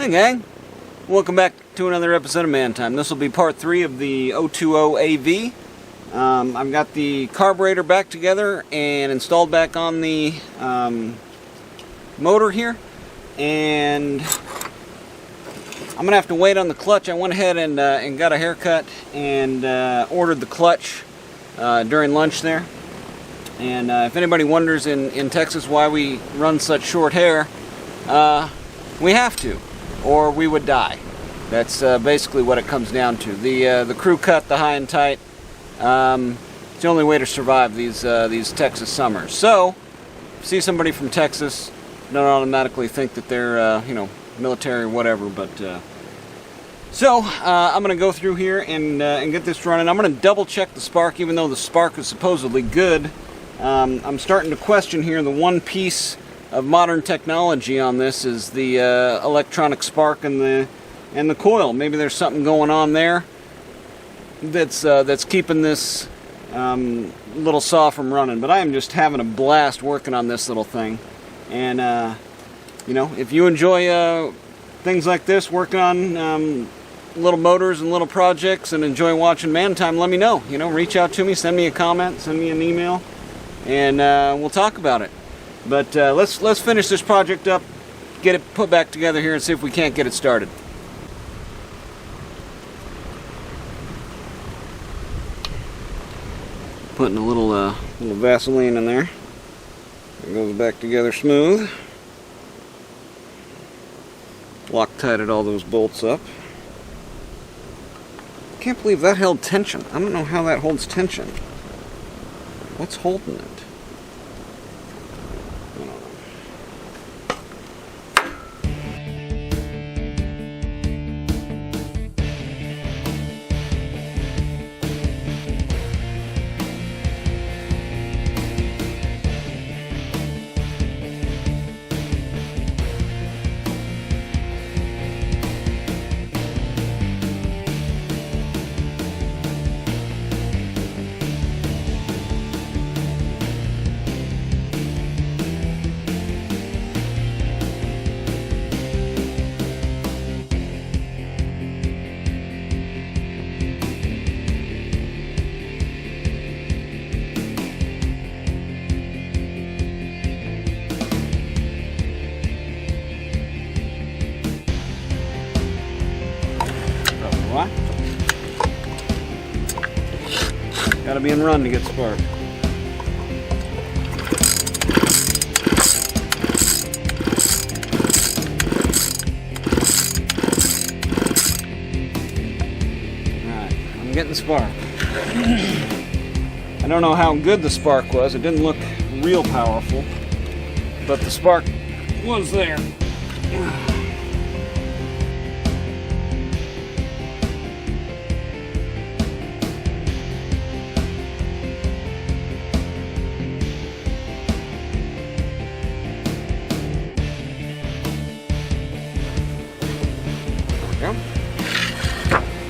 Hey gang, welcome back to another episode of Man Time. This will be part 3 of the 020 AV. I've got the carburetor back together and installed back on the motor here, and I'm going to have to wait on the clutch. I went ahead and got a haircut and ordered the clutch during lunch there. And if anybody wonders in Texas why we run such short hair, we have to, or we would die. That's basically what it comes down to. The crew cut, the high and tight, it's the only way to survive these Texas summers. So, if you see somebody from Texas, don't automatically think that they're military or whatever. But I'm going to go through here and get this running. I'm going to double check the spark, even though the spark is supposedly good. I'm starting to question here the one piece of modern technology on this is the electronic spark and the coil. Maybe there's something going on there that's keeping this little saw from running. But I am just having a blast working on this little thing. And if you enjoy things like this, working on little motors and little projects, and enjoy watching Man Time, let me know. Reach out to me, send me a comment, send me an email, and we'll talk about it. But let's finish this project up, get it put back together here, and see if we can't get it started. Putting a little Vaseline in there. It goes back together smooth. Loctited all those bolts up. Can't believe that held tension. I don't know how that holds tension. What's holding it? What? Gotta be in run to get spark. Alright, I'm getting spark. I don't know how good the spark was. It didn't look real powerful, but the spark was there.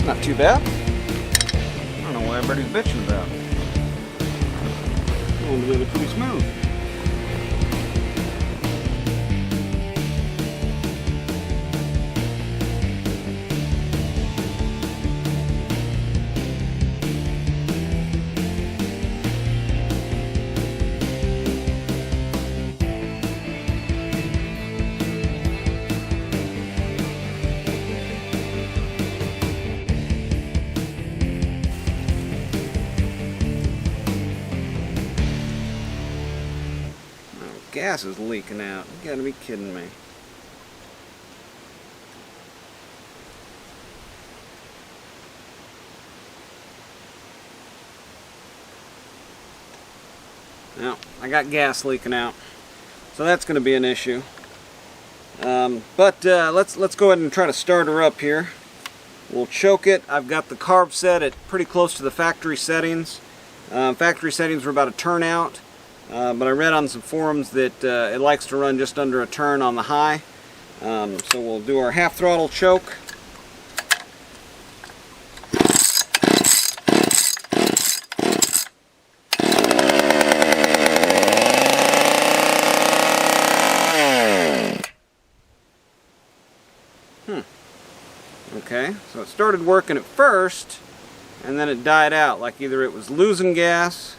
Not too bad. I don't know why everybody's bitching about it. Going together pretty smooth. Gas is leaking out. You gotta be kidding me. Now, I got gas leaking out, so that's going to be an issue. But let's go ahead and try to start her up here. We'll choke it. I've got the carb set at pretty close to the factory settings. Factory settings were about a turn out. But I read on some forums that it likes to run just under a turn on the high. So we'll do our half throttle choke. started working at first, and then it died out, like either it was losing gas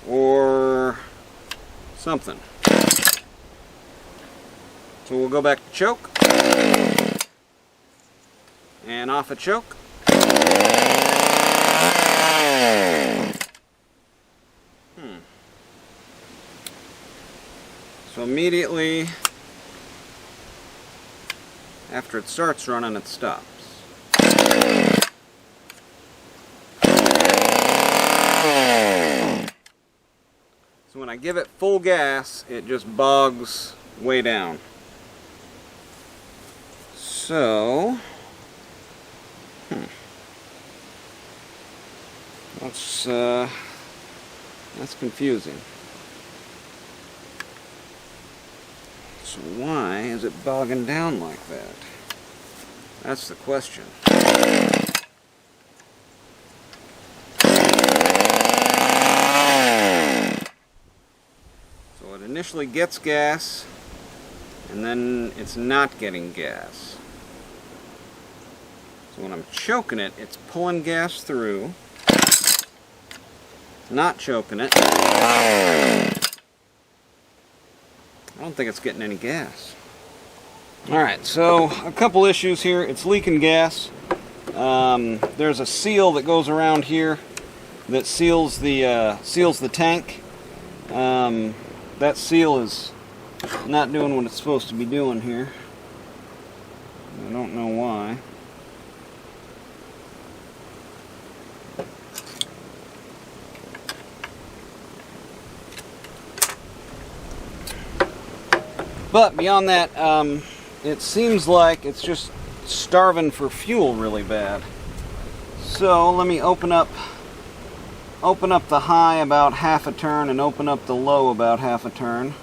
or something. So we'll go back to choke, and off a choke. So immediately after it starts running, it stops. So when I give it full gas, it just bogs way down. So that's confusing. So why is it bogging down like that? That's the question. So it initially gets gas, and then it's not getting gas. So when I'm choking it, it's pulling gas through. Not choking it. I don't think it's getting any gas. Alright, so a couple issues here. It's leaking gas. There's a seal that goes around here that seals the tank. That seal is not doing what it's supposed to be doing here. I don't know why. But beyond that, it seems like it's just starving for fuel really bad. So let me open up the high about half a turn and open up the low about half a turn.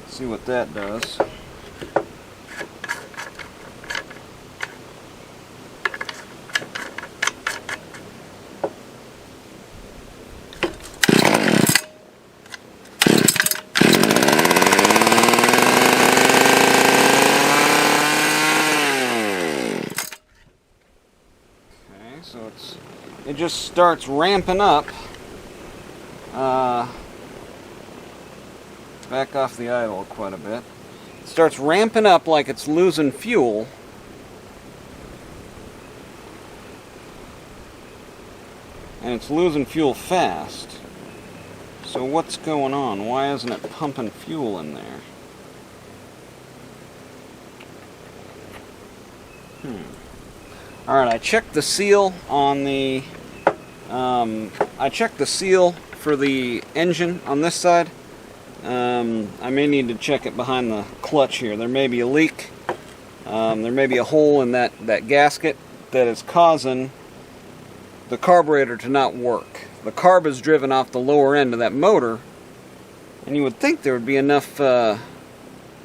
See what that does. So it just starts ramping up. Back off the idle quite a bit. It starts ramping up like it's losing fuel. And it's losing fuel fast. So what's going on? Why isn't it pumping fuel in there? Alright, I checked the seal on the... I checked the seal for the engine on this side. I may need to check it behind the clutch here. There may be a leak. There may be a hole in that gasket that is causing the carburetor to not work. The carb is driven off the lower end of that motor, and you would think there would be enough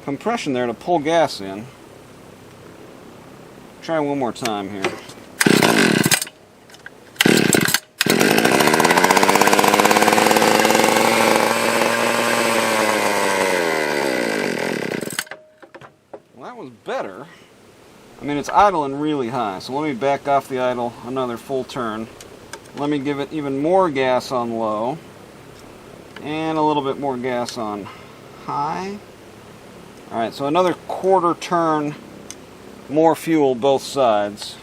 compression there to pull gas in. Try one more time here. Well, that was better. I mean, it's idling really high, so let me back off the idle another full turn. Let me give it even more gas on low, and a little bit more gas on high. Alright, so another quarter turn. More fuel both sides.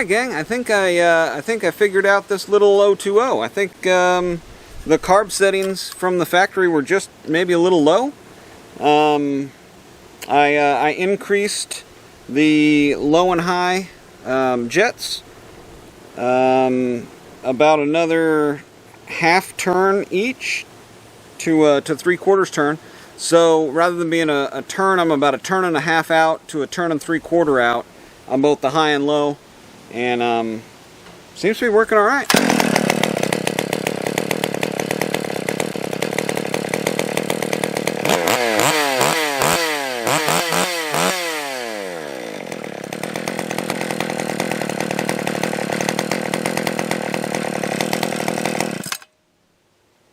right, gang. I think I figured out this little 020. I think the carb settings from the factory were just maybe a little low. I increased the low and high jets about another half turn each to 3/4 turn. So rather than being a turn, I'm about a turn and a half out to a turn and 3/4 out on both the high and low, and seems to be working all right.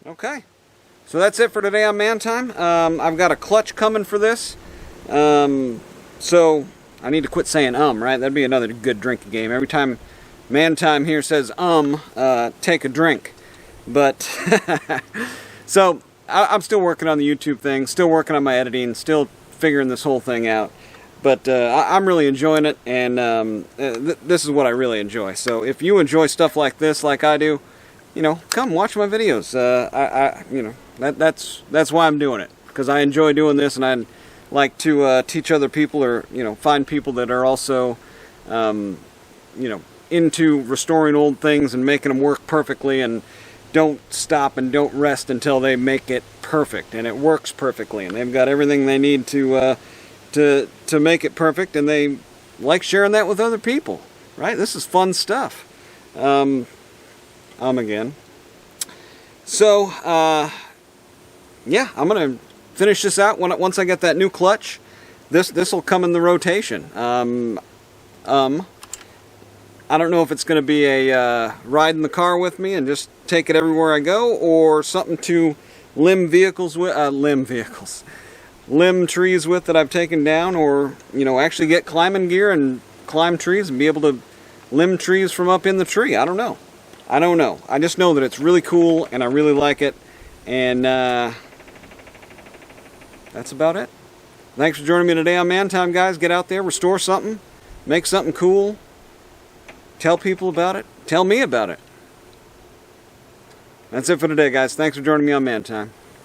Okay, so that's it for today on Man Time. I've got a clutch coming for this, so I need to quit saying right? That'd be another good drinking game. Every time Man Time here says take a drink. But, so I'm still working on the YouTube thing, still working on my editing, still figuring this whole thing out. But I'm really enjoying it, and this is what I really enjoy. So if you enjoy stuff like this, like I do, you know, come watch my videos. You know, that's why I'm doing it, because I enjoy doing this, and I like to teach other people, or you know, find people that are also, you know, into restoring old things and making them work perfectly, and don't stop and don't rest until they make it perfect, and it works perfectly, and they've got everything they need to make it perfect, and they like sharing that with other people, right? This is fun stuff. Again. So, yeah, I'm gonna finish this out once I get that new clutch. This will come in the rotation. I don't know if it's gonna be a ride in the car with me and just take it everywhere I go, or something to limb trees with that I've taken down, or you know, actually get climbing gear and climb trees and be able to limb trees from up in the tree. I don't know. I just know that it's really cool, and I really like it, and that's about it. Thanks for joining me today on Man Time, guys. Get out there, restore something, make something cool, tell people about it, tell me about it. That's it for today, guys. Thanks for joining me on Man Time.